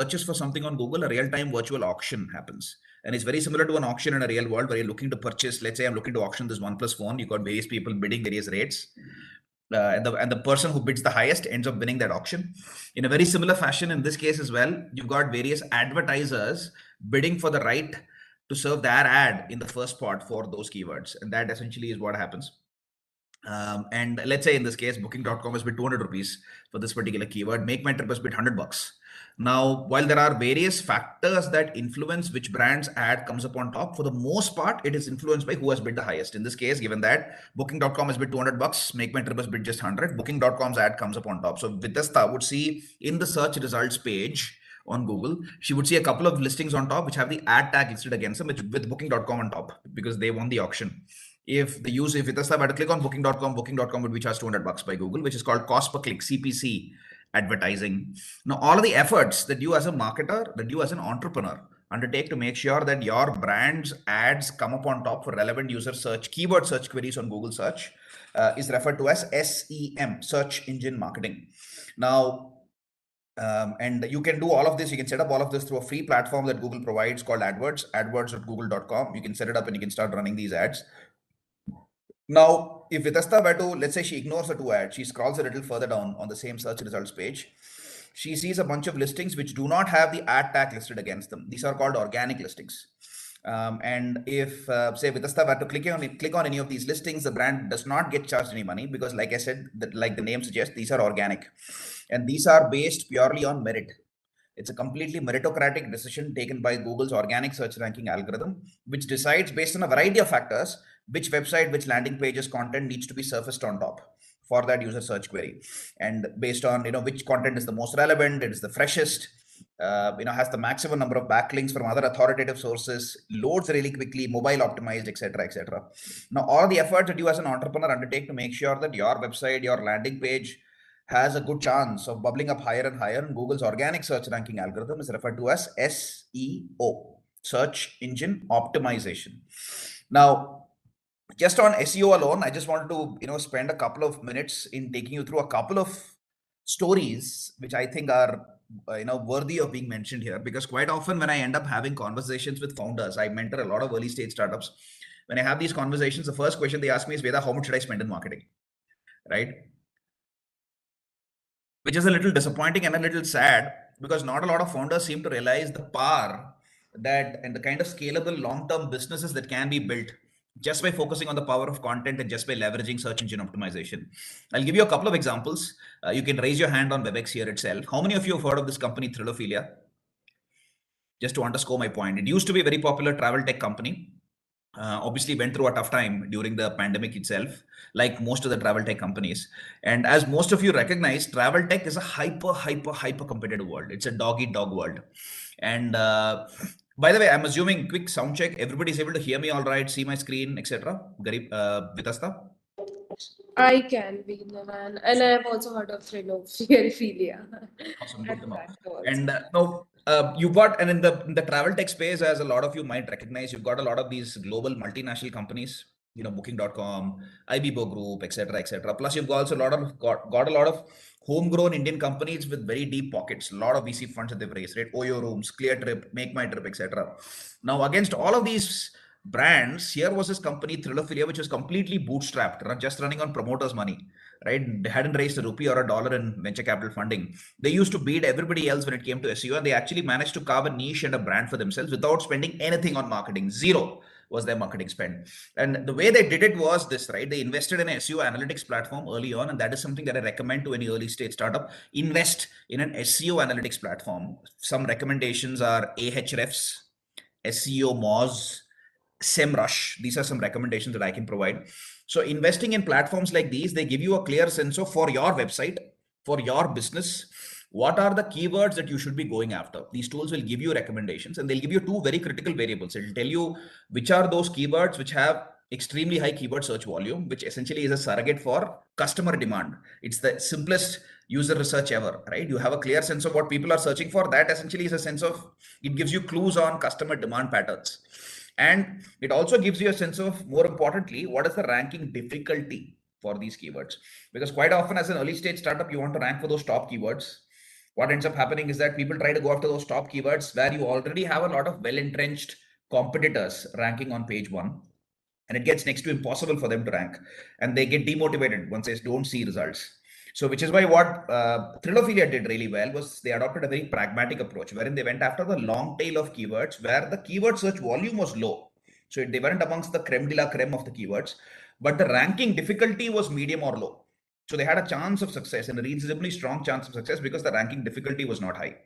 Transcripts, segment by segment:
searches for something on Google, a real-time virtual auction happens. And it's very similar to an auction in a real world where you're looking to purchase, let's say I'm looking to auction this OnePlus phone. You got various people bidding various rates. And the person who bids the highest ends up winning that auction. In a very similar fashion, in this case as well, you've got various advertisers bidding for the right to serve their ad in the first spot for those keywords. And that essentially is what happens. And let's say in this case, booking.com has bid 200 rupees for this particular keyword. Make My Trip has bid 100 bucks. Now, while there are various factors that influence which brand's ad comes up on top, for the most part, it is influenced by who has bid the highest. In this case, given that booking.com has bid 200 bucks, Make My Trip has bid just 100, booking.com's ad comes up on top. So Vidasta would see in the search results page on Google, she would see a couple of listings on top which have the ad tag listed against them with booking.com on top because they won the auction. If Vidasta were to click on booking.com, booking.com would be charged 200 bucks by Google, which is called cost per click, CPC advertising. Now, all of the efforts that you as a marketer, that you as an entrepreneur undertake to make sure that your brand's ads come up on top for relevant user search, keyword search queries on Google search is referred to as SEM, search engine marketing. Now, and you can do all of this. You can set up all of this through a free platform that Google provides called AdWords, adwords.google.com. You can set it up and you can start running these ads. Now, if Vidasta were to, let's say she ignores the two ads, she scrolls a little further down on the same search results page, she sees a bunch of listings which do not have the ad tag listed against them. These are called organic listings. And if, say, Vidasta were to click on any of these listings, the brand does not get charged any money because, like I said, like the name suggests, these are organic. And these are based purely on merit. It's a completely meritocratic decision taken by Google's organic search ranking algorithm, which decides based on a variety of factors which website, which landing pages content needs to be surfaced on top for that user search query. And based on, which content is the most relevant, it is the freshest, has the maximum number of backlinks from other authoritative sources, loads really quickly, mobile optimized, etc., etc. Now, all the efforts that you as an entrepreneur undertake to make sure that your website, your landing page has a good chance of bubbling up higher and higher, and Google's organic search ranking algorithm is referred to as SEO, search engine optimization. Now, just on SEO alone, I just wanted to spend a couple of minutes in taking you through a couple of stories which I think are worthy of being mentioned here, because quite often when I end up having conversations with founders, I mentor a lot of early stage startups. When I have these conversations, the first question they ask me is, Veda, how much should I spend in marketing? Right? Which is a little disappointing and a little sad because not a lot of founders seem to realize the power that and the kind of scalable long-term businesses that can be built just by focusing on the power of content and just by leveraging search engine optimization. I'll give you a couple of examples. You can raise your hand on WebEx here itself. How many of you have heard of this company, Thrilophilia? Just to underscore my point, it used to be a very popular travel tech company. Obviously went through a tough time during the pandemic itself, like most of the travel tech companies. And as most of you recognize, travel tech is a hyper competitive world. It's a dog-eat-dog world. And by the way, I'm assuming quick sound check. Everybody's able to hear me all right, see my screen, etc. Garib, Vitasta? I can be the man, and I have also heard of Virality. Awesome, good to know. And you've got, and in the travel tech space, as a lot of you might recognize, you've got a lot of these global multinational companies, Booking.com, IBBO Group, etc. Plus, you've also got a lot of homegrown Indian companies with very deep pockets, a lot of VC funds that they've raised, right? Oyo Rooms, Clear Trip, Make My Trip, etc. Now, against all of these brands, here was this company, Thrilophilia, which was completely bootstrapped, just running on promoters' money, right? They hadn't raised a rupee or a dollar in venture capital funding. They used to beat everybody else when it came to SEO, and they actually managed to carve a niche and a brand for themselves without spending anything on marketing. Zero was their marketing spend. And the way they did it was this, right? They invested in an SEO analytics platform early on, and that is something that I recommend to any early stage startup. Invest in an SEO analytics platform. Some recommendations are Ahrefs, SEO Moz, SEMrush. These are some recommendations that I can provide. So investing in platforms like these, they give you a clear sense of, for your website, for your business, what are the keywords that you should be going after. These tools will give you recommendations, and they'll give you two very critical variables. It'll tell you which are those keywords which have extremely high keyword search volume, which essentially is a surrogate for customer demand. It's the simplest user research ever, right? You have a clear sense of what people are searching for. That essentially is a sense of, it gives you clues on customer demand patterns. And it also gives you a sense of, more importantly, what is the ranking difficulty for these keywords? Because quite often as an early stage startup, you want to rank for those top keywords. what ends up happening is that people try to go after those top keywords where you already have a lot of well-entrenched competitors ranking on page one, and it gets next to impossible for them to rank, and they get demotivated once they don't see results. So which is why what Trilophilia did really well was they adopted a very pragmatic approach wherein they went after the long tail of keywords where the keyword search volume was low. So they weren't amongst the creme de la creme of the keywords, but the ranking difficulty was medium or low. So they had a chance of success and a reasonably strong chance of success because the ranking difficulty was not high.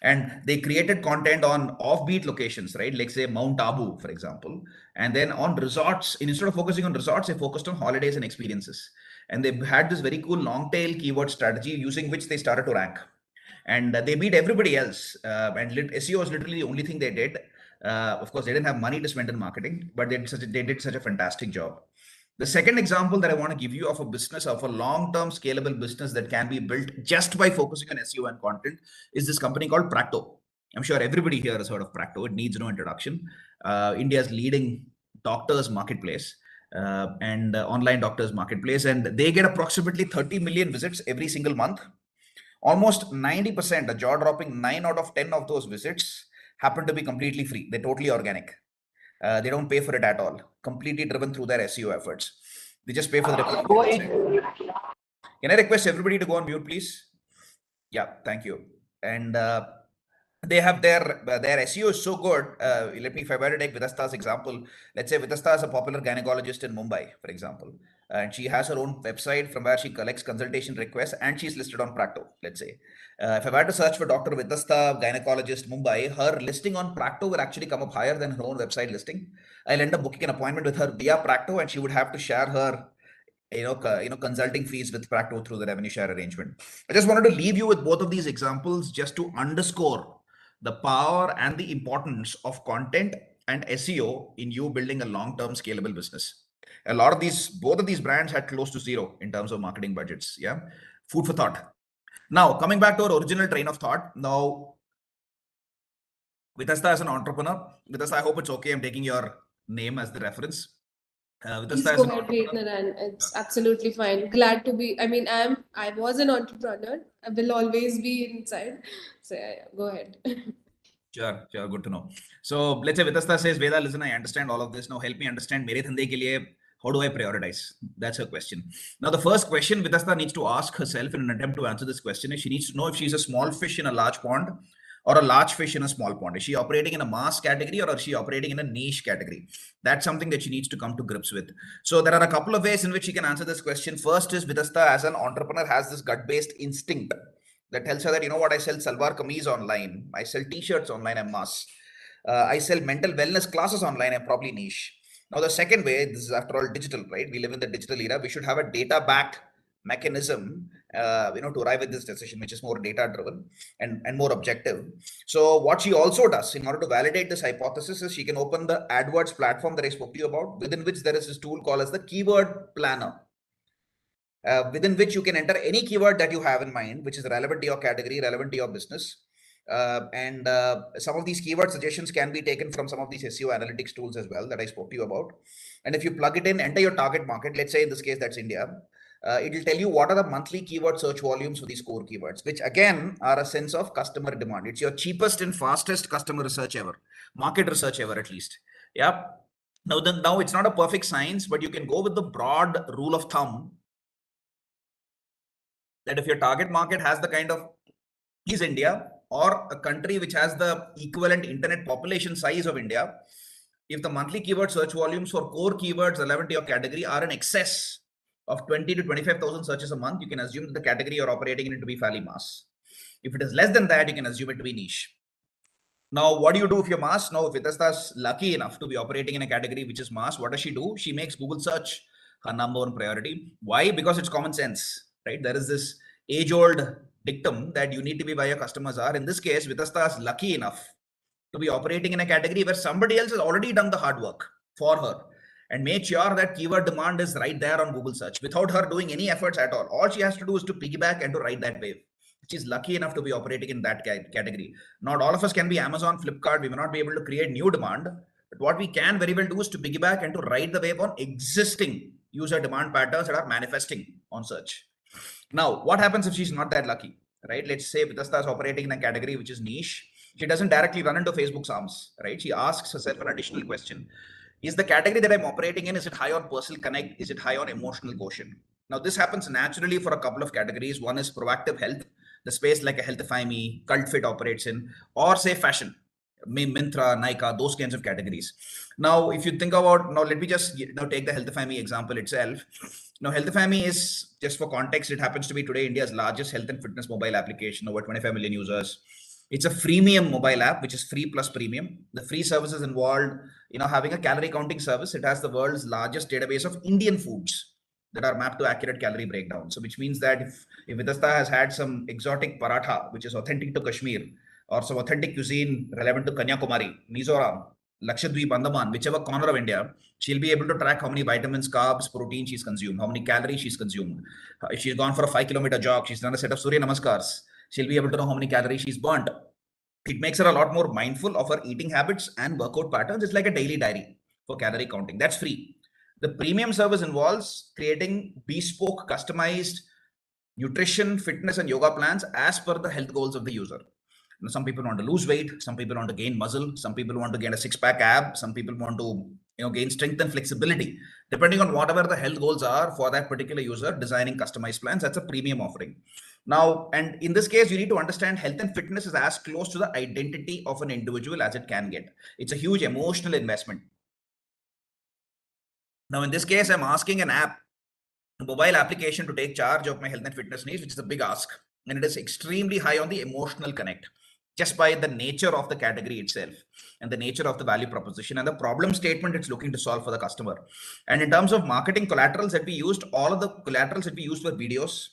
And they created content on offbeat locations, right? Like say Mount Abu, for example. And then on resorts, instead of focusing on resorts, they focused on holidays and experiences. And they had this very cool long tail keyword strategy using which they started to rank. And they beat everybody else. And SEO was literally the only thing they did. Of course, they didn't have money to spend in marketing, but they did such a fantastic job. The second example that I want to give you of a business, of a long-term scalable business that can be built just by focusing on SEO and content is this company called Practo. I'm sure everybody here has heard of Practo. It needs no introduction. India's leading doctors marketplace and online doctors marketplace. And they get approximately 30 million visits every single month. Almost 90%, a jaw-dropping 9 out of 10 of those visits happen to be completely free. They're totally organic. They don't pay for it at all. Completely driven through their SEO efforts. They just pay for the website. Can I request everybody to go on mute, please? Yeah, thank you. And they have their SEO is so good. Let me, if I were to take Vidasta's example, let's say Vidasta is a popular gynecologist in Mumbai, for example, and she has her own website from where she collects consultation requests, and she's listed on Practo. Let's say, if I were to search for Dr. Vidasta, gynecologist Mumbai, her listing on Practo will actually come up higher than her own website listing. I'll end up booking an appointment with her via Practo, and she would have to share her consulting fees with Practo through the revenue share arrangement. I just wanted to leave you with both of these examples just to underscore the power and the importance of content and SEO in you building a long-term scalable business. A lot of these, both of these brands had close to zero in terms of marketing budgets. Yeah, food for thought. Now, coming back to our original train of thought. Now, Vitasta as an entrepreneur, Vitasta, I hope it's okay. I'm taking your name as the reference. Please go ahead, Naran. It's absolutely fine. Glad to be. I mean, I was an entrepreneur. I will always be inside. So yeah, go ahead. Sure, good to know. So let's say Vitasta says, Veda, listen, I understand all of this. Now help me understand mere dhande ke liye, how do I prioritize? That's her question. Now, the first question Vitasta needs to ask herself in an attempt to answer this question is she needs to know if she's a small fish in a large pond or a large fish in a small pond. Is she operating in a mass category or is she operating in a niche category? That's something that she needs to come to grips with. So there are a couple of ways in which she can answer this question. First is Vitasta as an entrepreneur has this gut-based instinct that tells her that, you know what, I sell salwar kameez online, I sell t-shirts online, I'm mass. I sell mental wellness classes online, I'm probably niche. Now, the second way, this is after all digital, right? We live in the digital era. We should have a data-backed mechanism, to arrive at this decision, which is more data-driven and more objective. So what she also does in order to validate this hypothesis is she can open the AdWords platform that I spoke to you about, within which there is this tool called as the keyword planner. Within which you can enter any keyword that you have in mind, which is relevant to your category, relevant to your business. And some of these keyword suggestions can be taken from some of these SEO analytics tools as well that I spoke to you about. And if you plug it in, enter your target market, let's say in this case, that's India. It will tell you what are the monthly keyword search volumes for these core keywords, which again are a sense of customer demand. It's your cheapest and fastest customer research ever, market research ever, at least. Yeah. Now it's not a perfect science, but you can go with the broad rule of thumb that if your target market has the kind of is India or a country which has the equivalent internet population size of India, if the monthly keyword search volumes for core keywords relevant to your category are in excess of 20 to 25,000 searches a month, you can assume that the category you're operating in to be fairly mass. If it is less than that, you can assume it to be niche. Now, what do you do if you're mass? Now, if Vitasta's lucky enough to be operating in a category which is mass, what does she do? She makes Google search her number one priority. Why? Because it's common sense, right? There is this age-old dictum that you need to be where your customers are. In this case, Vitasta is lucky enough to be operating in a category where somebody else has already done the hard work for her and made sure that keyword demand is right there on Google search without her doing any efforts at all. All she has to do is to piggyback and to ride that wave. She's lucky enough to be operating in that category. Not all of us can be Amazon, Flipkart. We may not be able to create new demand, but what we can very well do is to piggyback and to ride the wave on existing user demand patterns that are manifesting on search. Now, what happens if she's not that lucky? right? Let's say Vidasta is operating in a category which is niche. She doesn't directly run into Facebook's arms, right? She asks herself an additional question. Is the category that I'm operating in, is it high on personal connect? Is it high on emotional quotient? Now, this happens naturally for a couple of categories. One is proactive health, the space like a Healthify Me, Cult Fit operates in, or say fashion, Mintra, Nika, those kinds of categories. Now, if you think about, now let me just take the Healthify Me example itself. Now, Healthify Me is, just for context, it happens to be today India's largest health and fitness mobile application, over 25 million users. It's a freemium mobile app, which is free plus premium. The free services involved, having a calorie counting service. It has the world's largest database of Indian foods that are mapped to accurate calorie breakdown. So, which means that if Vidasta has had some exotic paratha, which is authentic to Kashmir, or some authentic cuisine relevant to Kanyakumari, Mizoram, Lakshadweep, Andaman, whichever corner of India, she'll be able to track how many vitamins, carbs, protein she's consumed, how many calories she's consumed. If she's gone for a 5 kilometer jog, she's done a set of Surya Namaskars, she'll be able to know how many calories she's burnt. It makes her a lot more mindful of her eating habits and workout patterns. It's like a daily diary for calorie counting. That's free. The premium service involves creating bespoke, customized nutrition, fitness, and yoga plans as per the health goals of the user. Some people want to lose weight, some people want to gain muscle, some people want to gain a six-pack ab, some people want to gain strength and flexibility. Depending on whatever the health goals are for that particular user, designing customized plans, that's a premium offering. Now, and in this case, you need to understand health and fitness is as close to the identity of an individual as it can get. It's a huge emotional investment. Now, in this case, I'm asking an app, a mobile application, to take charge of my health and fitness needs, which is a big ask. And it is extremely high on the emotional connect, just by the nature of the category itself and the nature of the value proposition and the problem statement it's looking to solve for the customer. And in terms of marketing collaterals that we used, all of the collaterals that we used were videos.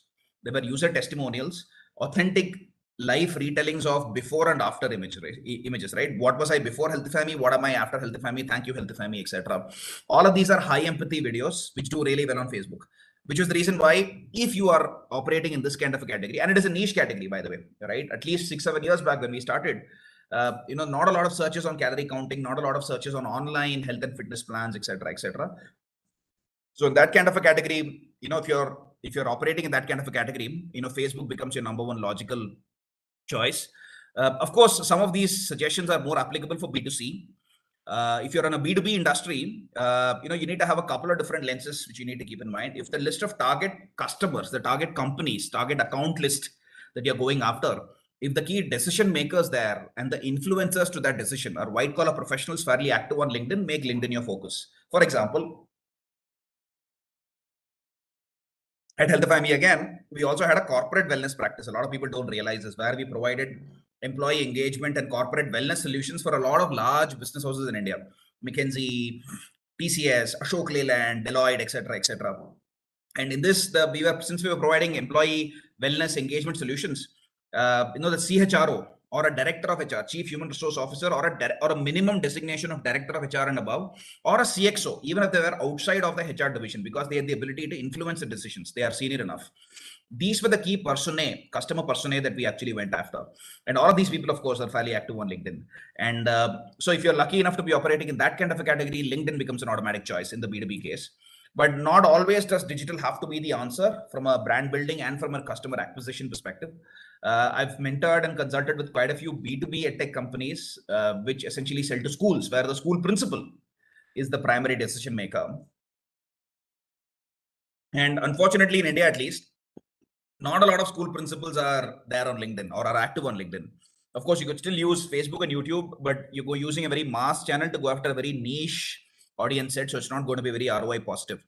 They were user testimonials, authentic live retellings of before and after images, right? What was I before Healthify Me? What am I after Healthify Me? Thank you, Healthify Me, etc. All of these are high empathy videos, which do really well on Facebook, which is the reason why, if you are operating in this kind of a category, and it is a niche category, by the way, right? At least 6-7 years back when we started, not a lot of searches on calorie counting, not a lot of searches on online health and fitness plans, etc., etc. So in that kind of a category, if you're operating in that kind of a category, Facebook becomes your number one logical choice. Of course, some of these suggestions are more applicable for B2C. If you're in a B2B industry, you need to have a couple of different lenses which you need to keep in mind. If the list of target customers, the target companies, target account list that you're going after, if the key decision makers there and the influencers to that decision are white collar professionals fairly active on LinkedIn, make LinkedIn your focus. For example, at Healthify Me again, we also had a corporate wellness practice. A lot of people don't realize this, where we provided employee engagement and corporate wellness solutions for a lot of large business houses in India. McKinsey, TCS, Ashok Leyland, Deloitte, etc., etc. And in this, since we were providing employee wellness engagement solutions, the CHRO or a director of HR, chief human resource officer, or a minimum designation of director of HR and above, or a CXO, even if they were outside of the HR division, because they had the ability to influence the decisions, they are senior enough. These were the key personae, customer personae, that we actually went after. And all of these people, of course, are fairly active on LinkedIn. And so if you're lucky enough to be operating in that kind of a category, LinkedIn becomes an automatic choice in the B2B case. But not always does digital have to be the answer from a brand building and from a customer acquisition perspective. I've mentored and consulted with quite a few B2B edtech companies, which essentially sell to schools, where the school principal is the primary decision maker. And unfortunately, in India at least, not a lot of school principals are there on LinkedIn or are active on LinkedIn. Of course, you could still use Facebook and YouTube, but you go using a very mass channel to go after a very niche audience set, so it's not going to be very ROI positive.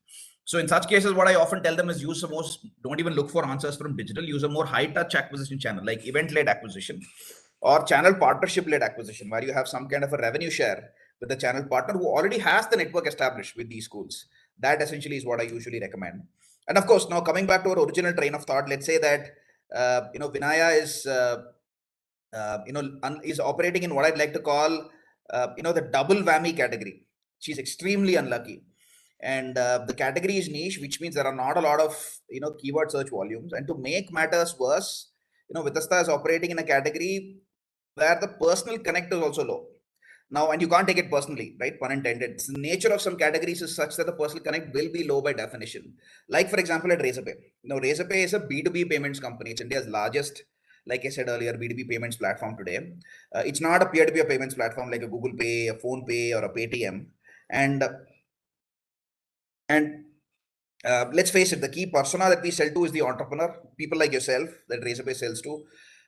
So in such cases, what I often tell them is don't even look for answers from digital, use a more high touch acquisition channel, like event-led acquisition or channel partnership-led acquisition, where you have some kind of a revenue share with the channel partner who already has the network established with these schools. That essentially is what I usually recommend. And of course, now coming back to our original train of thought, let's say that Vinaya is operating in what I'd like to call the double whammy category. She's extremely unlucky, and the category is niche, which means there are not a lot of keyword search volumes. And to make matters worse, Vitasta is operating in a category where the personal connect is also low. Now, and you can't take it personally, right? Pun intended. The nature of some categories is such that the personal connect will be low by definition. Like, for example, at Razorpay. Razorpay is a B2B payments company. It's India's largest like I said earlier, B2B payments platform today. It's not a peer-to-peer payments platform like a Google Pay, a Phone Pay, or a Paytm. And let's face it, the key persona that we sell to is the entrepreneur, people like yourself that Razorpay sells to,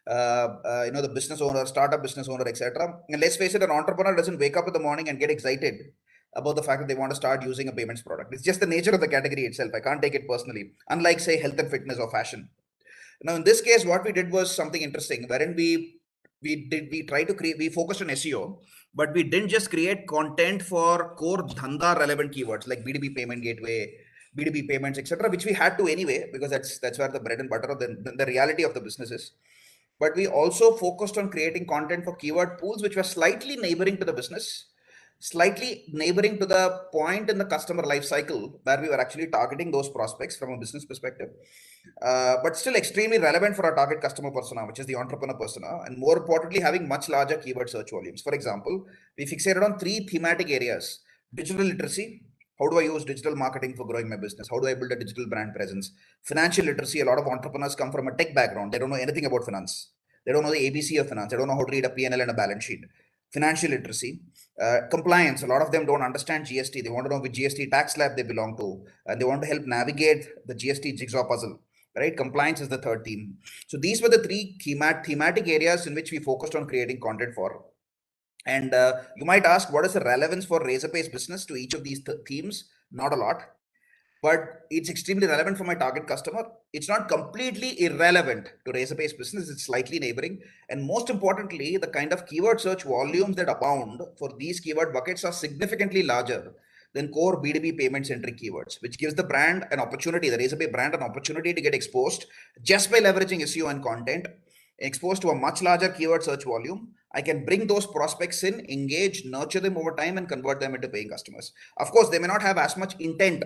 the business owner, startup business owner, etc. And let's face it, an entrepreneur doesn't wake up in the morning and get excited about the fact that they want to start using a payments product. It's just the nature of the category itself. I can't take it personally, unlike, say, health and fitness or fashion. Now, in this case, what we did was something interesting, wherein we focused on SEO, but we didn't just create content for core dhanda relevant keywords like B2B payment gateway, B2B payments, etc., which we had to anyway, because that's where the bread and butter of the reality of the business is. But we also focused on creating content for keyword pools, which were slightly neighboring to the business, slightly neighboring to the point in the customer life cycle where we were actually targeting those prospects from a business perspective, but still extremely relevant for our target customer persona, which is the entrepreneur persona, and more importantly, having much larger keyword search volumes. For example, we fixated on 3 thematic areas: digital literacy. How do I use digital marketing for growing my business? How do I build a digital brand presence? Financial literacy. A lot of entrepreneurs come from a tech background. They don't know anything about finance. They don't know the ABC of finance. They don't know how to read a P&L and a balance sheet. Financial literacy. Compliance. A lot of them don't understand GST. They want to know which GST tax slab they belong to, and they want to help navigate the GST jigsaw puzzle. Right? Compliance is the third theme. So these were the 3 thematic areas in which we focused on creating content for. And you might ask, what is the relevance for Razorpay's business to each of these themes? Not a lot, but it's extremely relevant for my target customer. It's not completely irrelevant to Razorpay's business. It's slightly neighboring. And most importantly, the kind of keyword search volumes that abound for these keyword buckets are significantly larger than core B2B payment centric keywords, which gives the brand an opportunity, the Razorpay brand, an opportunity to get exposed just by leveraging SEO and content, exposed to a much larger keyword search volume. I can bring those prospects in, engage, nurture them over time, and convert them into paying customers. Of course, they may not have as much intent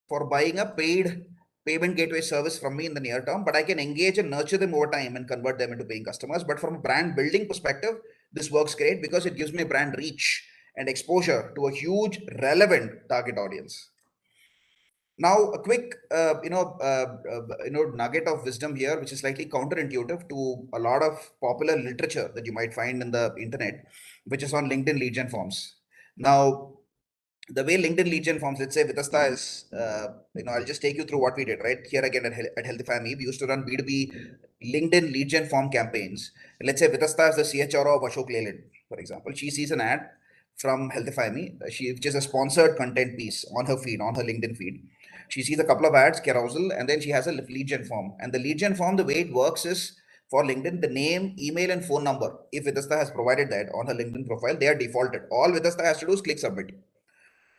for buying a paid payment gateway service from me in the near term, but I can engage and nurture them over time and convert them into paying customers. But from a brand building perspective, this works great because it gives me brand reach and exposure to a huge relevant target audience. Now, a quick, nugget of wisdom here, which is slightly counterintuitive to a lot of popular literature that you might find in the internet, which is on LinkedIn lead gen forms. Now, the way LinkedIn lead gen forms, let's say Vitasta is, I'll just take you through what we did, right? Here again at Healthify.me, we used to run B2B LinkedIn lead gen form campaigns. Let's say Vitasta is the CHRO of Ashok Leyland, for example. She sees an ad from Healthify.me, which is a sponsored content piece on her feed, on her LinkedIn feed. She sees a couple of ads, carousel, and then she has a lead gen form. And the lead gen form, the way it works is, for LinkedIn, the name, email, and phone number, if Vitasta has provided that on her LinkedIn profile, they are defaulted. All Vitasta has to do is click submit.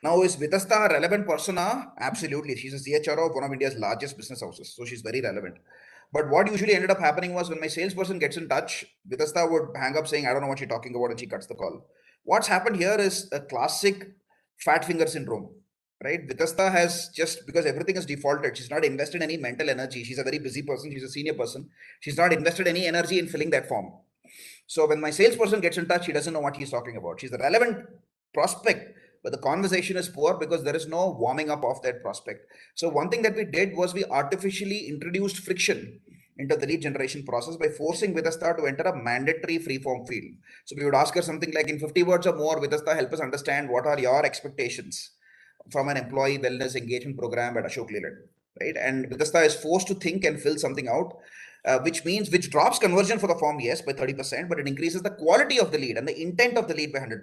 Now, is Vitasta a relevant persona? Absolutely. She's a CHRO of one of India's largest business houses. So she's very relevant. But what usually ended up happening was when my salesperson gets in touch, Vitasta would hang up saying, I don't know what you're talking about, and she cuts the call. What's happened here is a classic fat finger syndrome, right? Vitasta has, just because everything is defaulted, she's not invested any mental energy. She's a very busy person. She's a senior person. She's not invested any energy in filling that form. So when my salesperson gets in touch, he doesn't know what he's talking about. She's a relevant prospect, but the conversation is poor because there is no warming up of that prospect. So one thing that we did was we artificially introduced friction into the lead generation process by forcing Vidasta to enter a mandatory free-form field. So we would ask her something like, in 50 words or more, Vidasta, help us understand what are your expectations from an employee wellness engagement program at Ashok Leyland, right? And Vidasta is forced to think and fill something out, which drops conversion for the form, yes, by 30%, but it increases the quality of the lead and the intent of the lead by 100%.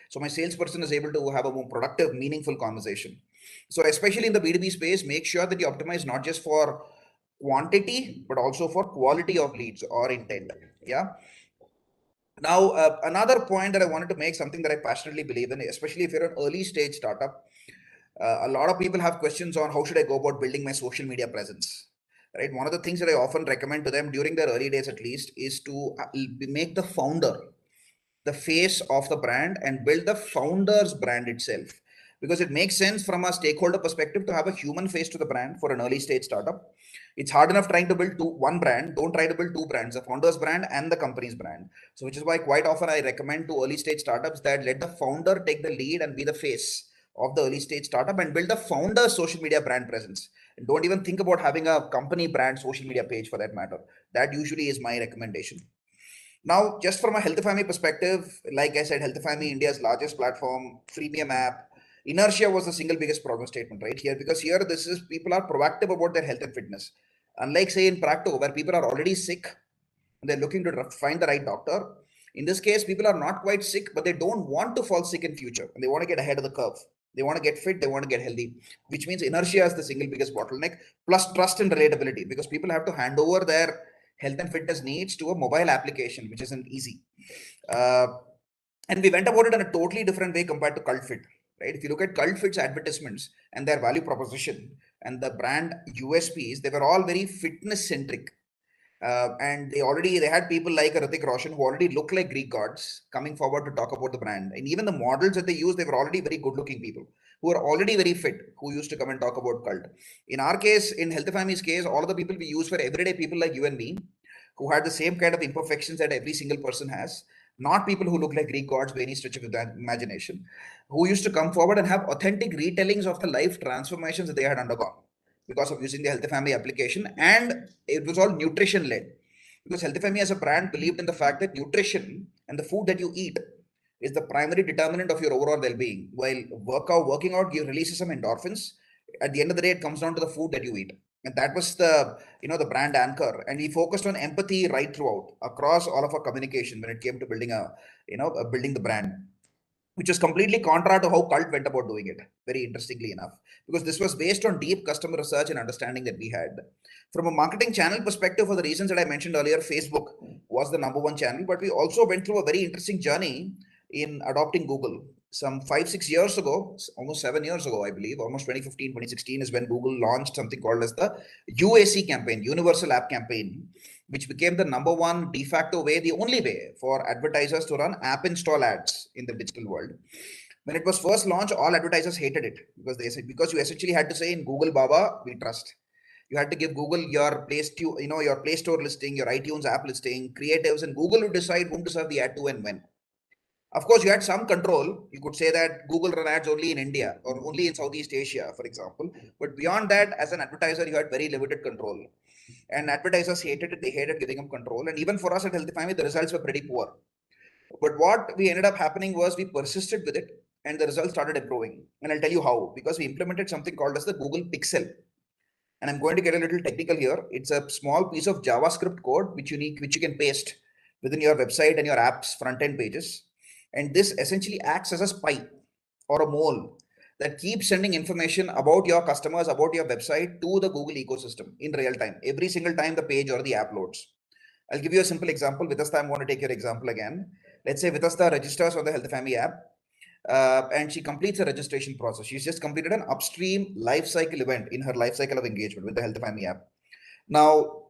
So my salesperson is able to have a more productive, meaningful conversation. So especially in the B2B space, make sure that you optimize not just for quantity, but also for quality of leads or intent. Yeah. Now, another point that I wanted to make, something that I passionately believe in, especially if you're an early stage startup, a lot of people have questions on how should I go about building my social media presence, right? One of the things that I often recommend to them during their early days, at least, is to make the founder the face of the brand and build the founder's brand itself, because it makes sense from a stakeholder perspective to have a human face to the brand for an early stage startup. It's hard enough trying to build one brand. Don't try to build 2 brands, the founder's brand and the company's brand. So which is why quite often I recommend to early stage startups that let the founder take the lead and be the face of the early stage startup and build the founder's social media brand presence. And don't even think about having a company brand social media page for that matter. That usually is my recommendation. Now, just from a Healthify perspective, like I said, Healthify, India's largest platform, freemium app. Inertia was the single biggest problem statement right here, because here this is people are proactive about their health and fitness. Unlike say in Practo, where people are already sick and they're looking to find the right doctor. In this case, people are not quite sick, but they don't want to fall sick in future, and they want to get ahead of the curve. They want to get fit, they want to get healthy, which means inertia is the single biggest bottleneck, plus trust and relatability, because people have to hand over their health and fitness needs to a mobile application, which isn't easy. Uh, and we went about it in a totally different way compared to Cult Fit, right? If you look at Cult Fit's advertisements and their value proposition and the brand USPs, they were all very fitness centric. And they had people like Hrithik Roshan who already look like Greek gods coming forward to talk about the brand. And even the models that they used, they were already very good looking people who are already very fit, who used to come and talk about cult. In our case, in Healthify's case, all of the people we use were everyday people like you and me, who had the same kind of imperfections that every single person has, not people who look like Greek gods by any stretch of the imagination, who used to come forward and have authentic retellings of the life transformations that they had undergone because of using the Healthify application. And it was all nutrition led, because Healthify as a brand believed in the fact that nutrition and the food that you eat is the primary determinant of your overall well-being. While working out releases some endorphins, at the end of the day, it comes down to the food that you eat. And that was the brand anchor. And we focused on empathy right throughout across all of our communication when it came to building the brand, which was completely contra to how Cult went about doing it, very interestingly enough, because this was based on deep customer research and understanding that we had. From a marketing channel perspective, for the reasons that I mentioned earlier, Facebook was the number one channel, but we also went through a very interesting journey in adopting Google. Some 5-6 years ago, almost 7 years ago, I believe, almost 2015, 2016 is when Google launched something called as the UAC campaign, Universal App Campaign, which became the number one de facto way, the only way for advertisers to run app install ads in the digital world. When it was first launched, all advertisers hated it because they said, because you essentially had to say in Google Baba, we trust. You had to give Google your your Play Store listing, your iTunes app listing, creatives, and Google would decide whom to serve the ad to and when. Of course, you had some control. You could say that Google run ads only in India or only in Southeast Asia, for example. But beyond that, as an advertiser, you had very limited control. And advertisers hated it. They hated giving them control. And even for us at Healthify, the results were pretty poor. But what we ended up happening was we persisted with it and the results started improving. And I'll tell you how, because we implemented something called as the Google Pixel. And I'm going to get a little technical here. It's a small piece of JavaScript code which you can paste within your website and your app's front-end pages. And this essentially acts as a spy or a mole that keeps sending information about your customers, about your website to the Google ecosystem in real time, every single time the page or the app loads. I'll give you a simple example. Vidasta, I'm going to take your example again. Let's say Vidasta registers on the Healthify app and she completes a registration process. She's just completed an upstream life cycle event in her life cycle of engagement with the Healthify app. Now,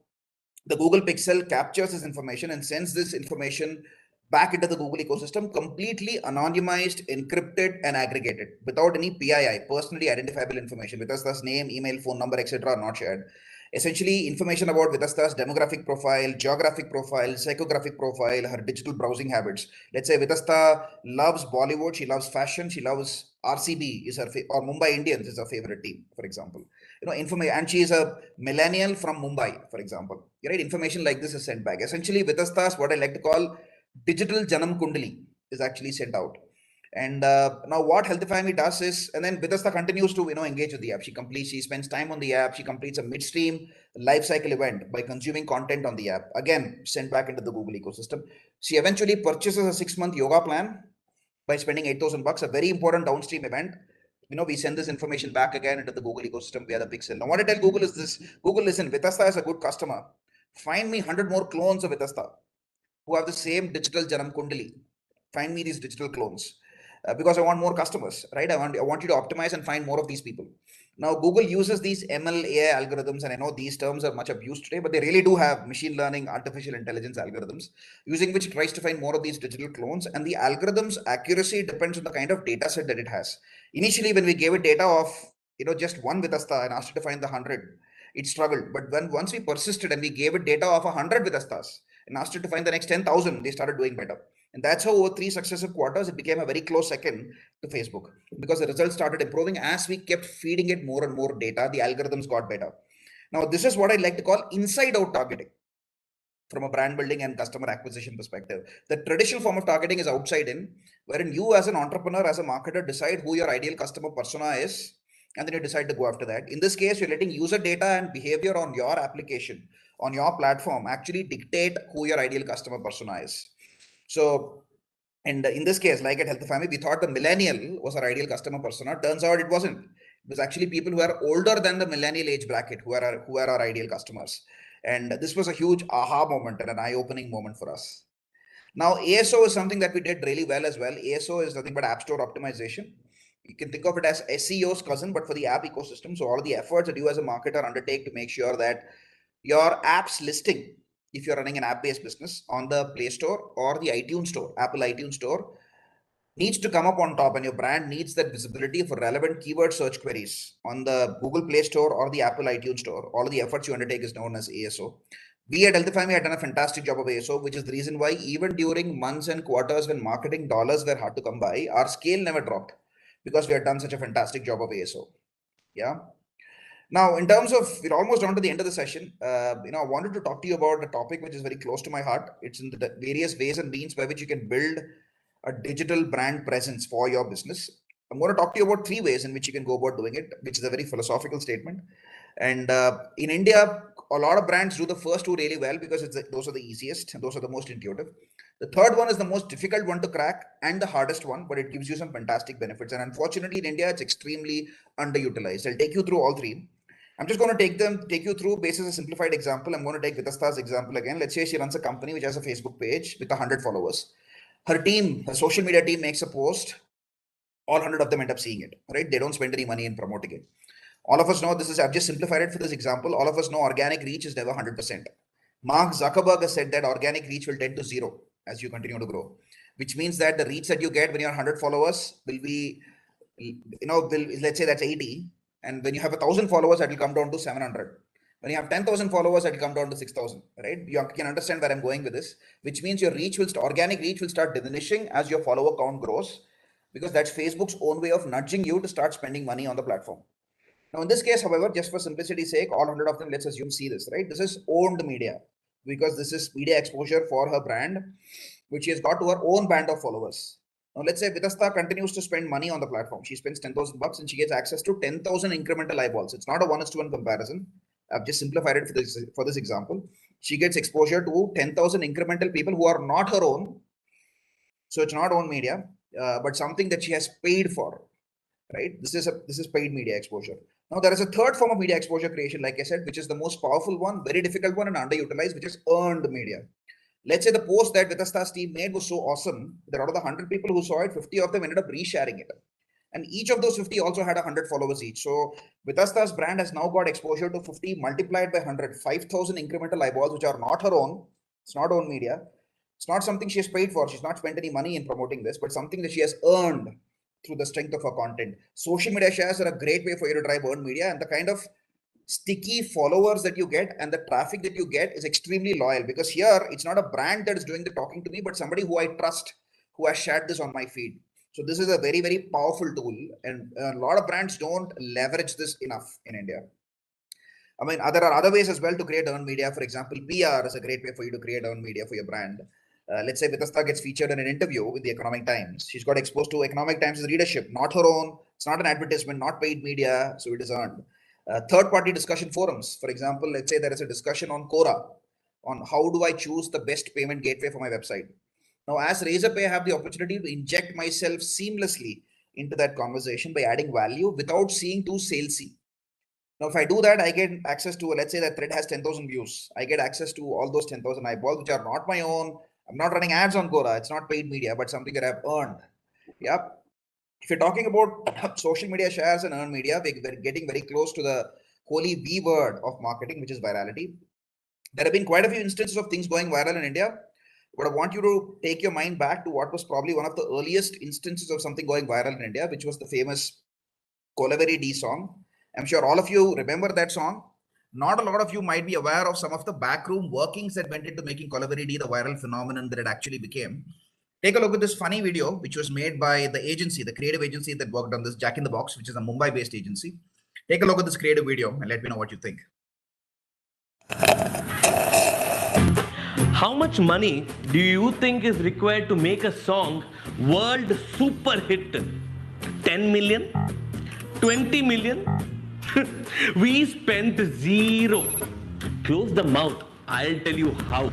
the Google Pixel captures this information and sends this information back into the Google ecosystem, completely anonymized, encrypted, and aggregated without any PII, personally identifiable information. Vidasta's name, email, phone number, etc. are not shared. Essentially, information about Vidasta's demographic profile, geographic profile, psychographic profile, her digital browsing habits. Let's say Vidasta loves Bollywood, she loves fashion, she loves RCB is her or Mumbai Indians is her favorite team, for example. Information, and she is a millennial from Mumbai, for example. Right, information like this is sent back. Essentially, Vidasta's what I like to call digital Janam Kundali is actually sent out. And now what Healthify does is, and then Vidasta continues to engage with the app. She spends time on the app. She completes a midstream life cycle event by consuming content on the app. Again, sent back into the Google ecosystem. She eventually purchases a 6-month yoga plan by spending $8,000. A very important downstream event. We send this information back again into the Google ecosystem via the Pixel. Now, what I tell Google is this: Google, listen, Vidasta is a good customer. Find me 100 more clones of Vidasta who have the same digital Janam Kundali. Find me these digital clones because I want more customers, right? I want you to optimize and find more of these people. Now, Google uses these ML AI algorithms, and I know these terms are much abused today, but they really do have machine learning, artificial intelligence algorithms, using which it tries to find more of these digital clones. And the algorithm's accuracy depends on the kind of data set that it has. Initially, when we gave it data of just one Vidasta and asked it to find the 100, it struggled. But once we persisted and we gave it data of 100 Vidastas and asked it to find the next 10,000, they started doing better. And that's how over 3 successive quarters, it became a very close second to Facebook, because the results started improving as we kept feeding it more and more data. The algorithms got better. Now, this is what I like to call inside out targeting from a brand building and customer acquisition perspective. The traditional form of targeting is outside in, wherein you as an entrepreneur, as a marketer, decide who your ideal customer persona is, and then you decide to go after that. In this case, you're letting user data and behavior on your application, on your platform, actually dictate who your ideal customer persona is. So, and in this case, like at Health Family, we thought the millennial was our ideal customer persona. Turns out it wasn't. It was actually people who are older than the millennial age bracket who are our ideal customers. And this was a huge aha moment and an eye-opening moment for us. Now, ASO is something that we did really well as well. ASO is nothing but App Store optimization. You can think of it as SEO's cousin, but for the app ecosystem. So all of the efforts that you as a marketer undertake to make sure that your app's listing, if you're running an app-based business, on the Play Store or the iTunes Store, Apple iTunes Store, needs to come up on top, and your brand needs that visibility for relevant keyword search queries on the Google Play Store or the Apple iTunes Store. All of the efforts you undertake is known as ASO. We at Healthify had done a fantastic job of ASO, which is the reason why even during months and quarters when marketing dollars were hard to come by, our scale never dropped, because we had done such a fantastic job of ASO. Yeah. Now, in terms of, we're almost down to the end of the session. I wanted to talk to you about a topic which is very close to my heart. It's in the various ways and means by which you can build a digital brand presence for your business. I'm going to talk to you about 3 ways in which you can go about doing it, which is a very philosophical statement. And in India, a lot of brands do the first 2 really well because those are the easiest and those are the most intuitive. The third one is the most difficult one to crack and the hardest one, but it gives you some fantastic benefits. And unfortunately, in India, it's extremely underutilized. I'll take you through all 3. I'm just going to take you through basis a simplified example. I'm going to take Vitasta's example again. Let's say she runs a company which has a Facebook page with 100 followers. Her social media team makes a post. All 100 of them end up seeing it, right? They don't spend any money in promoting it. All of us know I've just simplified it for this example. All of us know organic reach is never 100%. Mark Zuckerberg has said that organic reach will tend to 0 as you continue to grow, which means that the reach that you get when you're 100 followers will be, let's say that's 80. And when you have 1,000 followers, that will come down to 700. When you have 10,000 followers, that will come down to 6,000, right? You can understand where I'm going with this, which means your organic reach will start diminishing as your follower count grows, because that's Facebook's own way of nudging you to start spending money on the platform. Now, in this case, however, just for simplicity's sake, all 100 of them, let's assume, see this, right? This is owned media, because this is media exposure for her brand, which she has got to her own band of followers. Now, let's say Vitasta continues to spend money on the platform. She spends $10,000 and she gets access to 10,000 incremental eyeballs. It's not a 1:1 comparison. I've just simplified it for this example. She gets exposure to 10,000 incremental people who are not her own. So it's not own media, but something that she has paid for, right? This is paid media exposure. Now, there is a third form of media exposure creation, like I said, which is the most powerful one, very difficult one, and underutilized, which is earned media. Let's say the post that Vitasta's team made was so awesome that out of the 100 people who saw it, 50 of them ended up resharing it. And each of those 50 also had 100 followers each. So Vitasta's brand has now got exposure to 50 multiplied by 100, 5,000 incremental eyeballs, which are not her own. It's not own media. It's not something she has paid for. She's not spent any money in promoting this, but something that she has earned through the strength of her content. Social media shares are a great way for you to drive earned media, and the kind of sticky followers that you get and the traffic that you get is extremely loyal, because here it's not a brand that is doing the talking to me, but somebody who I trust, who has shared this on my feed. So this is a very, very powerful tool, and a lot of brands don't leverage this enough in India. I mean, there are other ways as well to create earned media. For example, PR is a great way for you to create earned media for your brand. Let's say Vitasta gets featured in an interview with the Economic Times. She's got exposed to Economic Times' readership, not her own. It's not an advertisement, not paid media, so it is earned. Third-party discussion forums. For example, let's say there is a discussion on Quora, on how do I choose the best payment gateway for my website. Now, as Razorpay, I have the opportunity to inject myself seamlessly into that conversation by adding value without seeing too salesy. Now, if I do that, I get access to, let's say that thread has 10,000 views. I get access to all those 10,000 eyeballs, which are not my own. I'm not running ads on Quora. It's not paid media, but something that I've earned. Yep. If you're talking about social media shares and earned media, we're getting very close to the holy V word of marketing, which is virality. There have been quite a few instances of things going viral in India, but I want you to take your mind back to what was probably one of the earliest instances of something going viral in India, which was the famous Kolaveri D song. I'm sure all of you remember that song. Not a lot of you might be aware of some of the backroom workings that went into making Kolaveri D the viral phenomenon that it actually became. Take a look at this funny video, which was made by the agency, the creative agency that worked on this, Jack in the Box, which is a Mumbai-based agency. Take a look at this creative video and let me know what you think. How much money do you think is required to make a song world super hit? 10 million? 20 million? We spent zero. Close the mouth. I'll tell you how.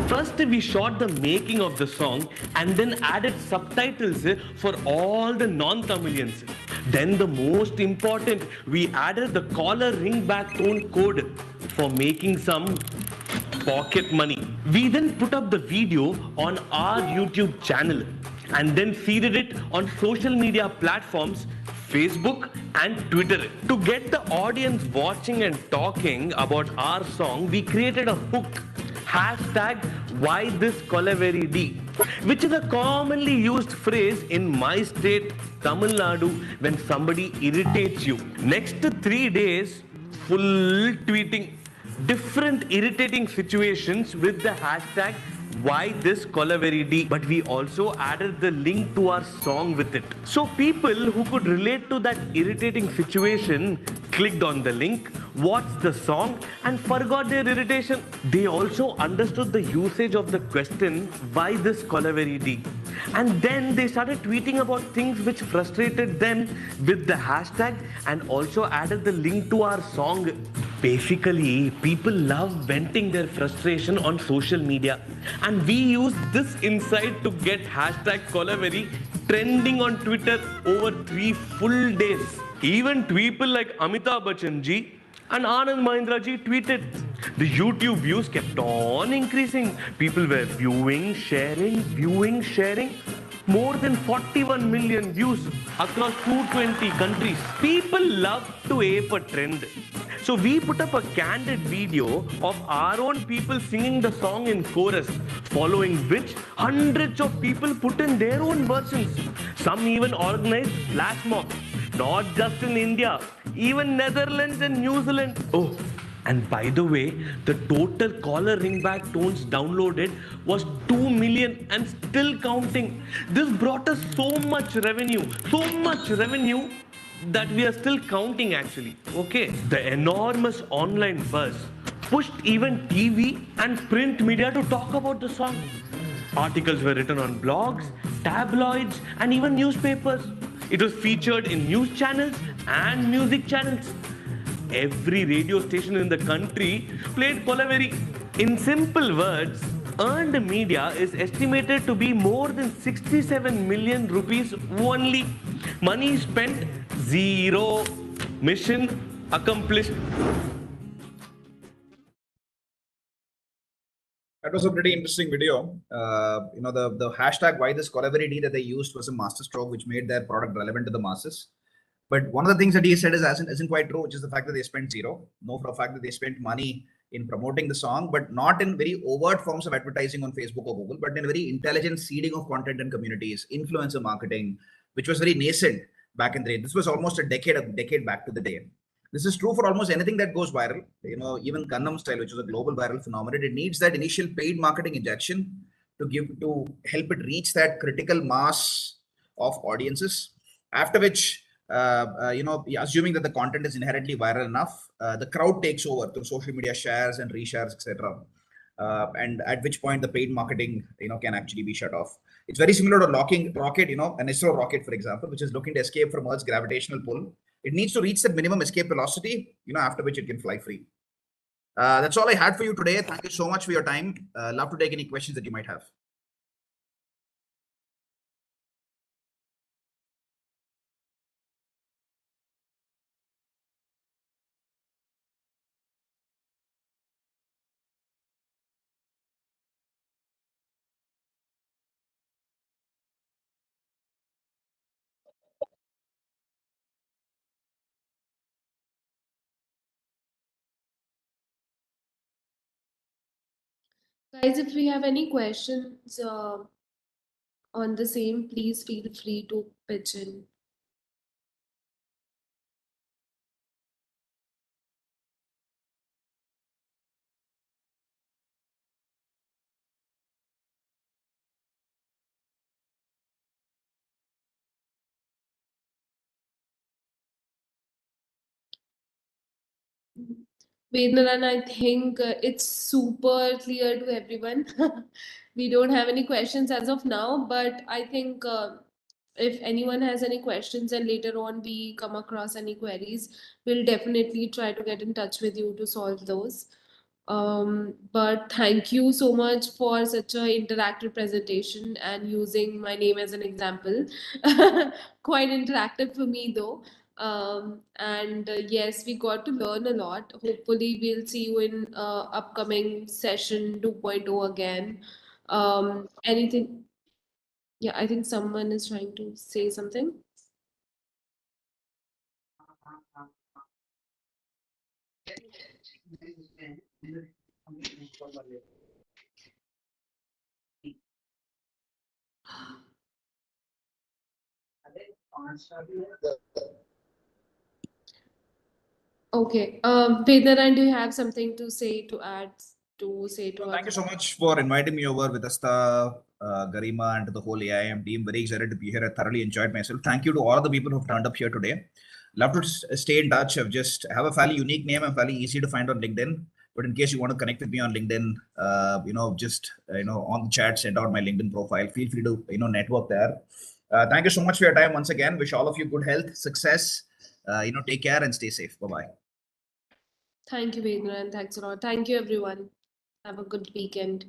First, we shot the making of the song and then added subtitles for all the non-Tamilians. Then the most important, we added the collar ringback tone code for making some pocket money. We then put up the video on our YouTube channel and then seeded it on social media platforms, Facebook and Twitter. To get the audience watching and talking about our song, we created a hook, hashtag why this Kolaveridi, which is a commonly used phrase in my state, Tamil Nadu, when somebody irritates you. Next 3 days, full tweeting different irritating situations with the hashtag why this Kolaveridi, but we also added the link to our song with it. So people who could relate to that irritating situation clicked on the link, watched the song and forgot their irritation. They also understood the usage of the question why this Kolaveridi, and then they started tweeting about things which frustrated them with the hashtag and also added the link to our song. Basically, people love venting their frustration on social media, and we use this insight to get hashtag Kolaveri trending on Twitter over 3 full days. Even people like Amitabh Bachchan ji and Anand Mahindra ji tweeted. The YouTube views kept on increasing. People were viewing, sharing. More than 41 million views across 220 countries. People love to ape a trend. So we put up a candid video of our own people singing the song in chorus, following which hundreds of people put in their own versions. Some even organized flash mobs, not just in India, even Netherlands and New Zealand. Oh, and by the way, the total collar ringback tones downloaded was 2 million and still counting. This brought us so much revenue that we are still counting actually. Okay, the enormous online buzz pushed even TV and print media to talk about the song. Articles were written on blogs, tabloids, and even newspapers. It was featured in news channels and music channels. Every radio station in the country played Kolaveri. In simple words, earned media is estimated to be more than 67 million rupees only. Money spent, zero. Mission accomplished. That was a pretty interesting video. The hashtag why this Kolaveridi that they used was a masterstroke, which made their product relevant to the masses. But one of the things that he said isn't quite true, which is the fact that they spent zero. No, for a fact that they spent money in promoting the song, but not in very overt forms of advertising on Facebook or Google, but in a very intelligent seeding of content and communities, influencer marketing, which was very nascent back in the day. This was almost a decade back to the day. This is true for almost anything that goes viral. Even Gangnam Style, which is a global viral phenomenon, it needs that initial paid marketing injection to help it reach that critical mass of audiences. After which, assuming that the content is inherently viral enough, the crowd takes over through social media shares and reshares, etc. And at which point the paid marketing, can actually be shut off. It's very similar to locking rocket, an ISRO rocket, for example, which is looking to escape from Earth's gravitational pull. It needs to reach that minimum escape velocity, after which it can fly free. That's all I had for you today. Thank you so much for your time. Love to take any questions that you might have. Guys, if we have any questions on the same, please feel free to pitch in. Vednaran, I think it's super clear to everyone. We don't have any questions as of now, but I think if anyone has any questions and later on we come across any queries, we'll definitely try to get in touch with you to solve those. But thank you so much for such a interactive presentation and using my name as an example. Quite interactive for me though. And yes, we got to learn a lot. Hopefully, we'll see you in upcoming session 2.0 again. Anything? Yeah, I think someone is trying to say something. Okay. Vedaran, do you have something to say to add to Thank our you so much for inviting me over, Vidasta, Garima, and to the whole AIM team. Very excited to be here. I thoroughly enjoyed myself. Thank you to all the people who've turned up here today. Love to stay in touch. I've just have a fairly unique name. I'm fairly easy to find on LinkedIn. But in case you want to connect with me on LinkedIn, just on the chat, send out my LinkedIn profile. Feel free to network there. Thank you so much for your time once again. Wish all of you good health, success. Take care and stay safe. Bye bye. Thank you, Vedaran. Thanks a lot. Thank you, everyone. Have a good weekend.